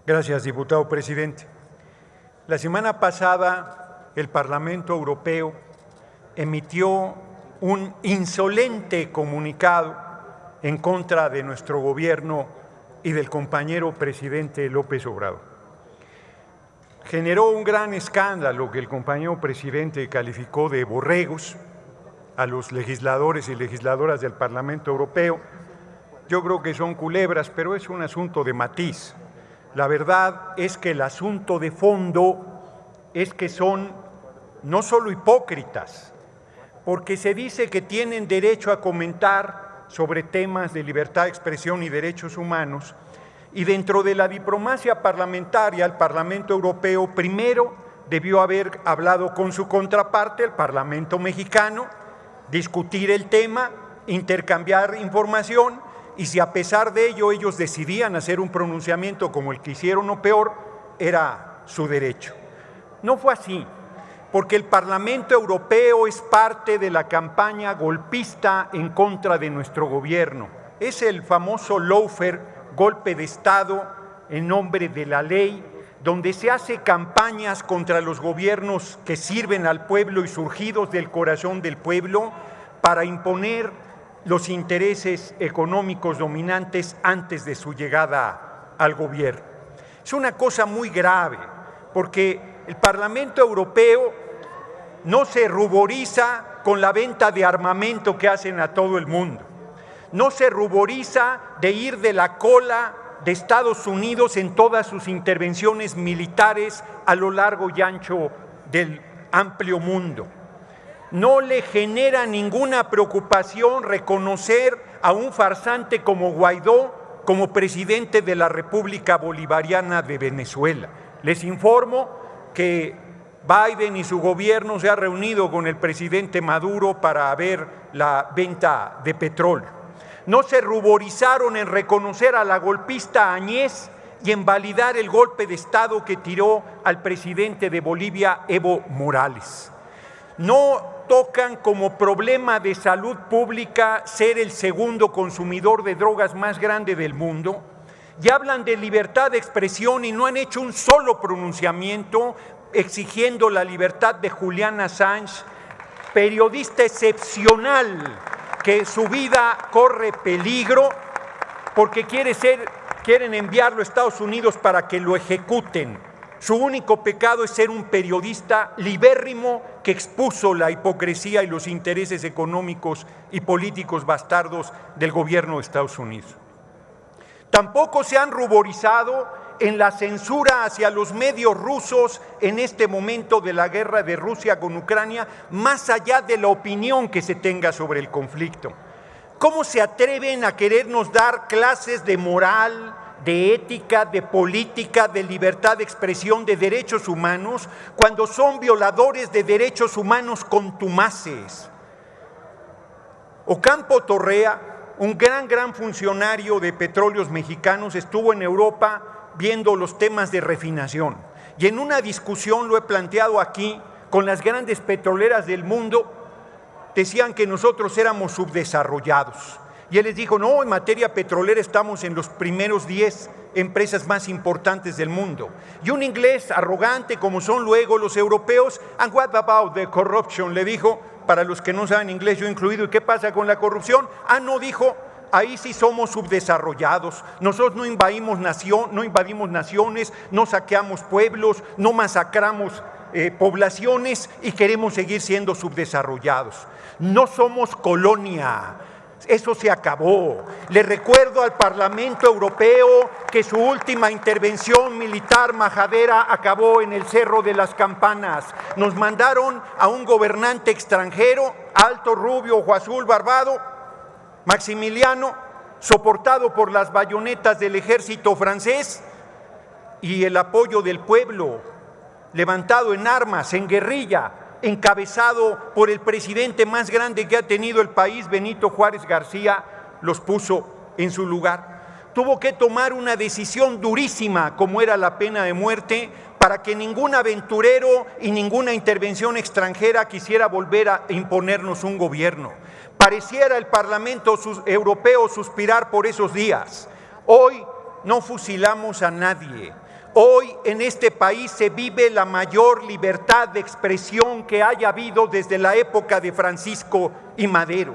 Gracias, diputado presidente. La semana pasada, el Parlamento Europeo emitió un insolente comunicado en contra de nuestro gobierno y del compañero presidente López Obrador. Generó un gran escándalo que el compañero presidente calificó de borregos a los legisladores y legisladoras del Parlamento Europeo. Yo creo que son culebras, pero es un asunto de matiz. La verdad es que el asunto de fondo es que son no solo hipócritas, porque se dice que tienen derecho a comentar sobre temas de libertad de expresión y derechos humanos, y dentro de la diplomacia parlamentaria, el Parlamento Europeo primero debió haber hablado con su contraparte, el Parlamento mexicano, discutir el tema, intercambiar información, y si a pesar de ello ellos decidían hacer un pronunciamiento como el que hicieron o peor, era su derecho. No fue así, porque el Parlamento Europeo es parte de la campaña golpista en contra de nuestro gobierno. Es el famoso lawfare, golpe de Estado en nombre de la ley, donde se hace campañas contra los gobiernos que sirven al pueblo y surgidos del corazón del pueblo para imponer los intereses económicos dominantes antes de su llegada al gobierno. Es una cosa muy grave, porque el Parlamento Europeo no se ruboriza con la venta de armamento que hacen a todo el mundo, no se ruboriza de ir de la cola de Estados Unidos en todas sus intervenciones militares a lo largo y ancho del amplio mundo. No le genera ninguna preocupación reconocer a un farsante como Guaidó como presidente de la República Bolivariana de Venezuela. Les informo que Biden y su gobierno se han reunido con el presidente Maduro para ver la venta de petróleo. No se ruborizaron en reconocer a la golpista Áñez y en validar el golpe de Estado que tiró al presidente de Bolivia, Evo Morales. No tocan como problema de salud pública ser el segundo consumidor de drogas más grande del mundo, y hablan de libertad de expresión y no han hecho un solo pronunciamiento exigiendo la libertad de Julian Assange, periodista excepcional que su vida corre peligro porque quieren enviarlo a Estados Unidos para que lo ejecuten. Su único pecado es ser un periodista libérrimo que expuso la hipocresía y los intereses económicos y políticos bastardos del gobierno de Estados Unidos. Tampoco se han ruborizado en la censura hacia los medios rusos en este momento de la guerra de Rusia con Ucrania, más allá de la opinión que se tenga sobre el conflicto. ¿Cómo se atreven a querernos dar clases de moral, de ética, de política, de libertad de expresión, de derechos humanos, cuando son violadores de derechos humanos contumaces? Ocampo Torrea, un gran funcionario de Petróleos Mexicanos, estuvo en Europa viendo los temas de refinación. Y en una discusión, lo he planteado aquí, con las grandes petroleras del mundo, decían que nosotros éramos subdesarrollados. Y él les dijo, no, en materia petrolera estamos en los primeros 10 empresas más importantes del mundo. Y un inglés arrogante, como son luego los europeos, and what about the corruption? Le dijo, para los que no saben inglés, yo incluido, ¿y qué pasa con la corrupción? No, dijo, ahí sí somos subdesarrollados. Nosotros no invadimos naciones, no saqueamos pueblos, no masacramos poblaciones y queremos seguir siendo subdesarrollados. No somos colonia. Eso se acabó. Le recuerdo al Parlamento Europeo que su última intervención militar majadera acabó en el Cerro de las Campanas. Nos mandaron a un gobernante extranjero, alto, rubio, ojo azul, barbado, Maximiliano, soportado por las bayonetas del ejército francés y el apoyo del pueblo, levantado en armas, en guerrilla, encabezado por el presidente más grande que ha tenido el país, Benito Juárez García, los puso en su lugar. Tuvo que tomar una decisión durísima, como era la pena de muerte, para que ningún aventurero y ninguna intervención extranjera quisiera volver a imponernos un gobierno. Pareciera el Parlamento Europeo suspirar por esos días. Hoy no fusilamos a nadie. Hoy en este país se vive la mayor libertad de expresión que haya habido desde la época de Francisco y Madero.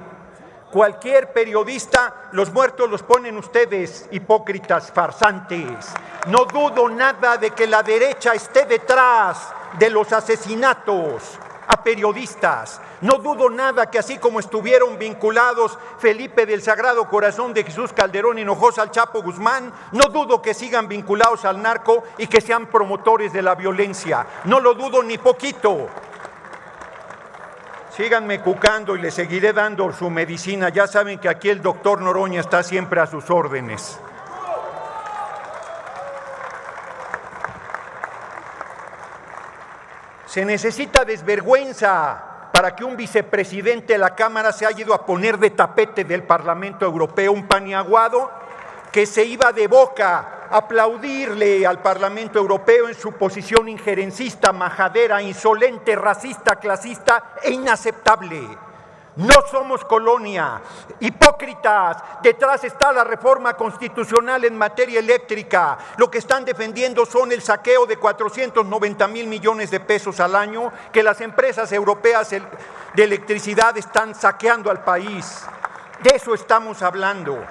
Cualquier periodista, los muertos los ponen ustedes, hipócritas, farsantes. No dudo nada de que la derecha esté detrás de los asesinatos a periodistas. No dudo nada que así como estuvieron vinculados Felipe del Sagrado Corazón de Jesús Calderón Hinojosa al Chapo Guzmán, no dudo que sigan vinculados al narco y que sean promotores de la violencia. No lo dudo ni poquito. Síganme cucando y les seguiré dando su medicina. Ya saben que aquí el doctor Noroña está siempre a sus órdenes. Se necesita desvergüenza para que un vicepresidente de la Cámara se haya ido a poner de tapete del Parlamento Europeo, un paniaguado que se iba de boca a aplaudirle al Parlamento Europeo en su posición injerencista, majadera, insolente, racista, clasista e inaceptable. No somos colonia, hipócritas, detrás está la reforma constitucional en materia eléctrica. Lo que están defendiendo son el saqueo de 490,000 millones de pesos al año que las empresas europeas de electricidad están saqueando al país. De eso estamos hablando.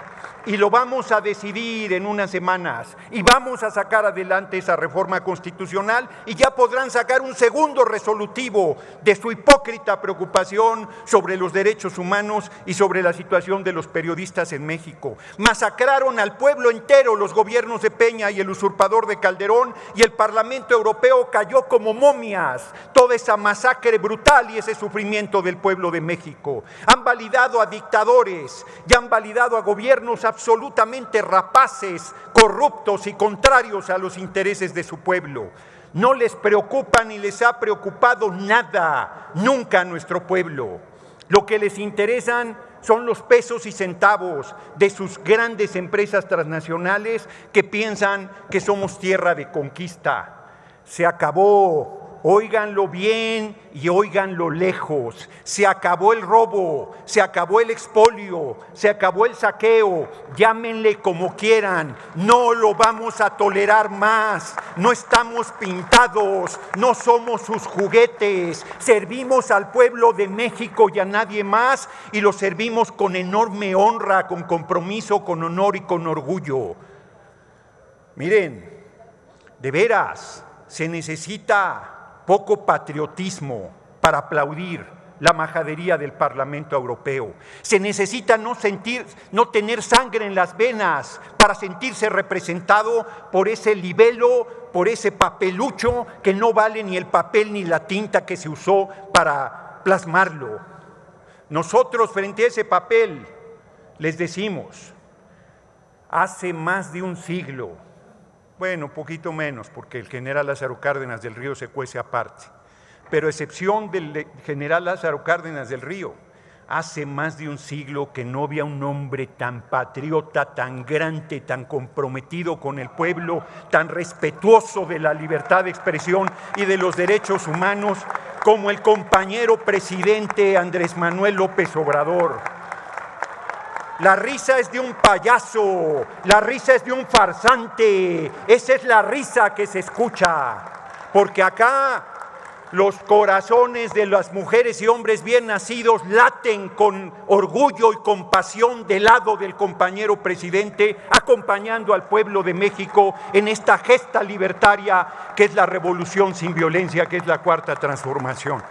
Y lo vamos a decidir en unas semanas y vamos a sacar adelante esa reforma constitucional y ya podrán sacar un segundo resolutivo de su hipócrita preocupación sobre los derechos humanos y sobre la situación de los periodistas en México. Masacraron al pueblo entero los gobiernos de Peña y el usurpador de Calderón y el Parlamento Europeo cayó como momias. Toda esa masacre brutal y ese sufrimiento del pueblo de México. Han validado a dictadores y han validado a gobiernos absolutamente rapaces, corruptos y contrarios a los intereses de su pueblo. No les preocupa ni les ha preocupado nada, nunca a nuestro pueblo. Lo que les interesan son los pesos y centavos de sus grandes empresas transnacionales que piensan que somos tierra de conquista. Se acabó. Óiganlo bien y óiganlo lejos. Se acabó el robo, se acabó el expolio, se acabó el saqueo, llámenle como quieran, no lo vamos a tolerar más. No estamos pintados, no somos sus juguetes, servimos al pueblo de México y a nadie más y lo servimos con enorme honra, con compromiso, con honor y con orgullo. Miren, de veras, se necesita poco patriotismo para aplaudir la majadería del Parlamento Europeo. Se necesita no tener sangre en las venas para sentirse representado por ese libelo, por ese papelucho que no vale ni el papel ni la tinta que se usó para plasmarlo. Nosotros frente a ese papel les decimos, hace más de un siglo, bueno, poquito menos, porque el general Lázaro Cárdenas del Río se cuece aparte. Pero a excepción del general Lázaro Cárdenas del Río, hace más de un siglo que no había un hombre tan patriota, tan grande, tan comprometido con el pueblo, tan respetuoso de la libertad de expresión y de los derechos humanos como el compañero presidente Andrés Manuel López Obrador. La risa es de un payaso, la risa es de un farsante, esa es la risa que se escucha, porque acá los corazones de las mujeres y hombres bien nacidos laten con orgullo y compasión del lado del compañero presidente, acompañando al pueblo de México en esta gesta libertaria que es la revolución sin violencia, que es la cuarta transformación.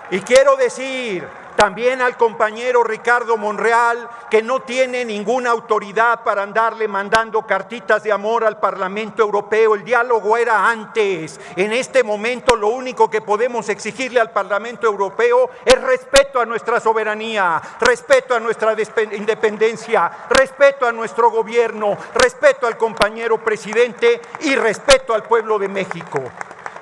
Y quiero decir también al compañero Ricardo Monreal, que no tiene ninguna autoridad para andarle mandando cartitas de amor al Parlamento Europeo. El diálogo era antes. En este momento lo único que podemos exigirle al Parlamento Europeo es respeto a nuestra soberanía, respeto a nuestra independencia, respeto a nuestro gobierno, respeto al compañero presidente y respeto al pueblo de México.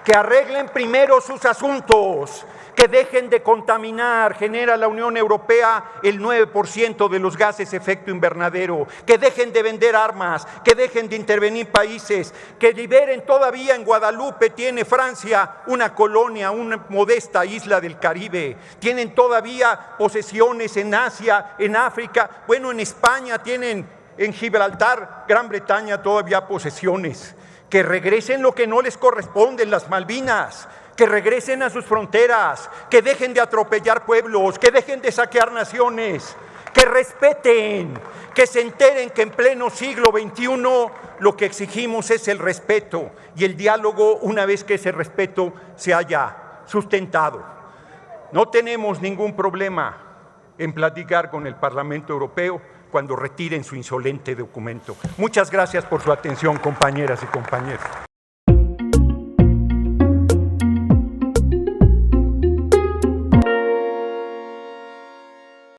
Que arreglen primero sus asuntos, que dejen de contaminar. Genera la Unión Europea el 9% de los gases efecto invernadero, que dejen de vender armas, que dejen de intervenir países, que liberen. Todavía en Guadalupe tiene Francia una colonia, una modesta isla del Caribe, tienen todavía posesiones en Asia, en África, bueno, en España tienen, en Gibraltar, Gran Bretaña todavía posesiones. que regresen lo que no les corresponde, las Malvinas, que regresen a sus fronteras, que dejen de atropellar pueblos, que dejen de saquear naciones, que respeten, que se enteren que en pleno siglo XXI lo que exigimos es el respeto y el diálogo una vez que ese respeto se haya sustentado. No tenemos ningún problema en platicar con el Parlamento Europeo cuando retiren su insolente documento. Muchas gracias por su atención, compañeras y compañeros.